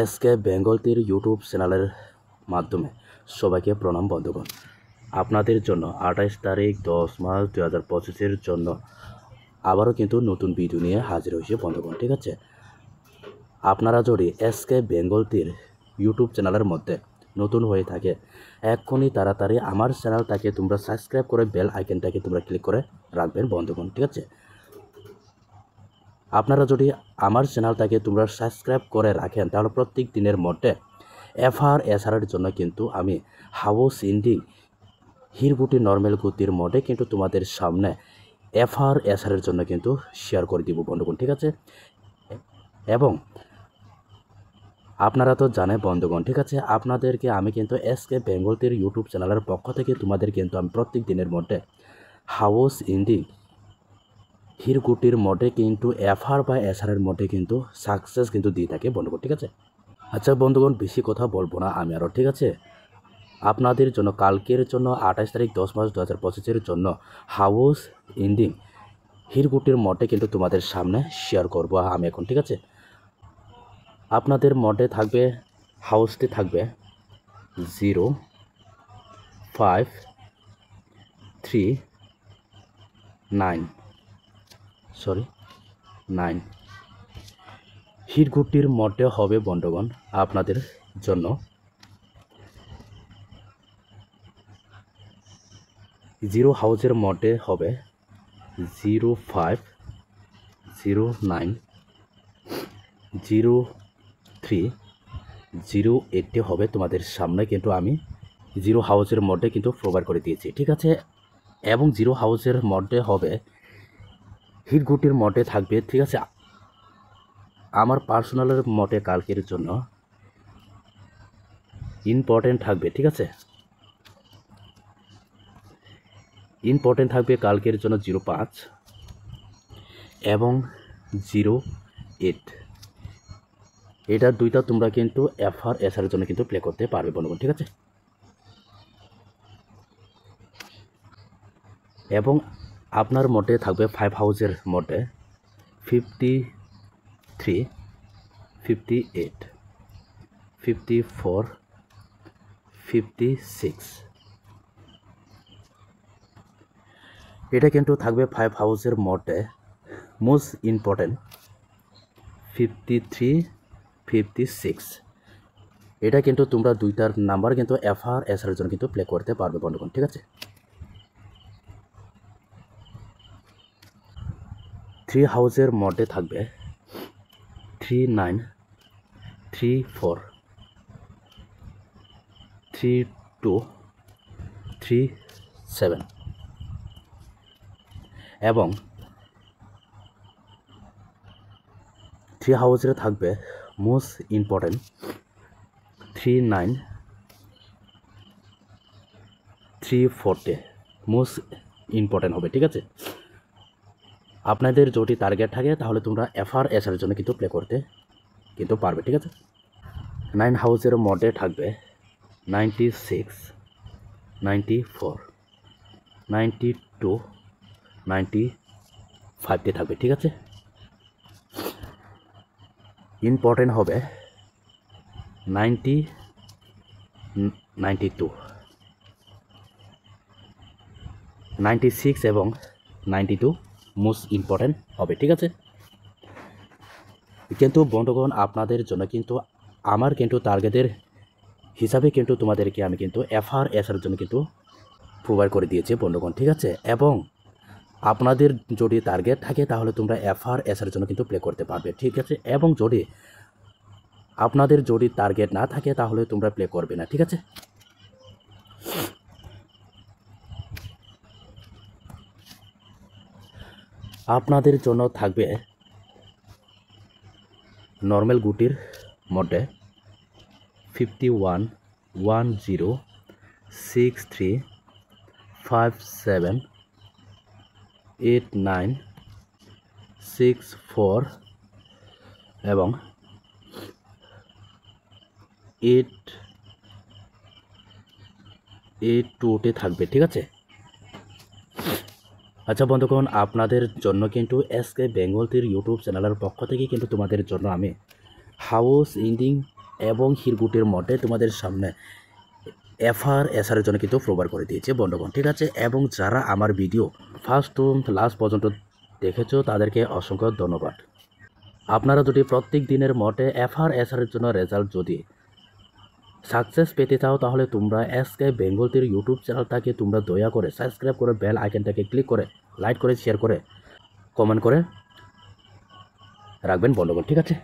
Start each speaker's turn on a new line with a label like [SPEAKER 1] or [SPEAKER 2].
[SPEAKER 1] SK Bengal তীর YouTube চ্যানেলের মাধ্যমে সবাইকে প্রণাম বন্ধুগণ। আপনাদের জন্য 28 তারিখ 10 মার্চ 2025-এর জন্য আবারও কিন্তু নতুন ভিডিও নিয়ে হাজির হয়েছে বন্ধুগণ। ঠিক আছে, আপনারা যদি এসকে বেঙ্গল তীর ইউটিউব চ্যানেলের মধ্যে নতুন হয়ে থাকে এক্ষুনি তাড়াতাড়ি আমার চ্যানেলটাকে তোমরা সাবস্ক্রাইব করে বেল আইকনটাকে তোমরা ক্লিক করে রাখবেন বন্ধুগণ। ঠিক আছে, আপনারা যদি আমার চ্যানেলটাকে তোমরা সাবস্ক্রাইব করে রাখেন তাহলে প্রত্যেক দিনের মধ্যে এফআরএসআরের জন্য কিন্তু আমি হাউস ইন্ডিং হিরগুটি নর্মাল গতির মডে কিন্তু তোমাদের সামনে এফআরএসআরের জন্য কিন্তু শেয়ার করে দিব বন্ধুগণ। ঠিক আছে, এবং আপনারা তো জানেন বন্ধুগণ, ঠিক আছে, আপনাদেরকে আমি কিন্তু এসকে বেঙ্গল তীর ইউটিউব চ্যানেলের পক্ষ থেকে তোমাদের কিন্তু আমি প্রত্যেক দিনের মধ্যে হাউস ইন্ডিং হিরগুটির মডে কিন্তু এফআর বা এসআরের মধ্যে কিন্তু সাকসেস কিন্তু দিয়ে থাকে বন্ধুগণ। ঠিক আছে, আচ্ছা বন্ধুগণ, বেশি কথা বলবো না আমি আরও। ঠিক আছে, আপনাদের জন্য কালকের জন্য 28 তারিখ 10 মার্চ 2025-এর জন্য হাউস ইন্ডিং হিরগুটির মডে কিন্তু তোমাদের সামনে শেয়ার করবো আমি এখন। ঠিক আছে, আপনাদের মডে থাকবে, হাউসটি থাকবে 0 5 3 9 হিরগুটির মডে হবে বন্ধুগণ আপনাদের জন্য 0 হাউসের মডে হবে 0 5 0 9 0 3 0 8 হবে তোমাদের সামনে কিন্তু আমি 0 হাউসের মডে কিন্তু প্রোভাইড করে দিয়েছি। ঠিক আছে, এবং 0 হাউসের মডে হবে হিরগুটির মডে থাকবে। ঠিক আছে, আমার পার্সোনালের মডে কালকের জন্য ইম্পর্টেন্ট থাকবে। ঠিক আছে, ইম্পর্টেন্ট থাকবে কালকের জন্য 0 5 এবং 0 8। এটা দুইটা তোমরা কিন্তু এফআরএসআর জন্য কিন্তু প্লে করতে পারবে বন্ধুগণ। ঠিক আছে, এবং আপনার মডে থাকবে 5 হাউসের মডে 53 58 54 56। এটা কিন্তু থাকবে 5 হাউসের মডে মোস্ট ইম্পর্টেন্ট 53 56। এটা কিন্তু তোমরা দুইটার নাম্বার কিন্তু এফআরএসআর জন্য কিন্তু প্লে করতে পারবে বন্ধুগণ। ঠিক আছে, 3 হাউসের মডে থাকবে 3 9 3 4 3 2 3 7 এবং 3 হাউসের থাকবে মোস্ট ইম্পর্টেন্ট 3 9 3 4 মোস্ট ইম্পর্টেন্ট হবে। ঠিক আছে, আপনাদের যদি টার্গেট থাকে তাহলে তোমরা এফআরএসআর জন্য কিন্তু প্লে করতে কিন্তু পারবে। ঠিক আছে, 9 হাউসের মডে থাকবে 96 94 92 95 থাকবে। ঠিক আছে, ইম্পর্টেন্ট হবে 90 92 96 এবং 92 মোস্ট ইম্পর্টেন্ট হবে। ঠিক আছে, কিন্তু বন্ধুগণ আপনাদের জন্য কিন্তু আমার কিন্তু টার্গেটের হিসাবে কিন্তু তোমাদেরকে আমি কিন্তু এফআরএসআর জন্য কিন্তু প্রোভাইড করে দিয়েছি বন্ধুগণ। ঠিক আছে, এবং আপনাদের যদি টার্গেট থাকে তাহলে তোমরা এফআরএসআর জন্য কিন্তু প্লে করতে পারবে। ঠিক আছে, এবং যদি আপনাদের যদি টার্গেট না থাকে তাহলে তোমরা প্লে করবে না। ঠিক আছে, আপনাদের জন্য থাকবে নর্মাল গুটির মডে 51 10 63 57 89 64 এবং 882 থাকবে। ঠিক আছে, আচ্ছা বন্ধুগণ, আপনাদের জন্য কিন্তু এসকে বেঙ্গল তীর ইউটিউব চ্যানেলের পক্ষ থেকে কিন্তু তোমাদের জন্য আমি হাউস ইন্ডিং এবং হিরগুটির মডে তোমাদের সামনে এফআরএসআর জন্য কিন্তু প্রোভাইড করে দিয়েছে বন্ধুগণ, ঠিক আছে। এবং যারা আমার ভিডিও ফার্স্ট টু লাস্ট পর্যন্ত দেখেছো তাদেরকে অসংখ্য ধন্যবাদ। আপনারা যদি প্রত্যেক দিনের মডে এফআরএসআর জন্য রেজাল্ট যদি সাকসেস পেতে চাও তাহলে তোমরা এসকে বেঙ্গল টির ইউটিউব চ্যানেলটাকে তোমরা দয়া করে সাবস্ক্রাইব করে বেল আইকনটাকে ক্লিক করে লাইক করে শেয়ার করে কমেন্ট করে রাখবেন বন্ধুগণ, ঠিক আছে।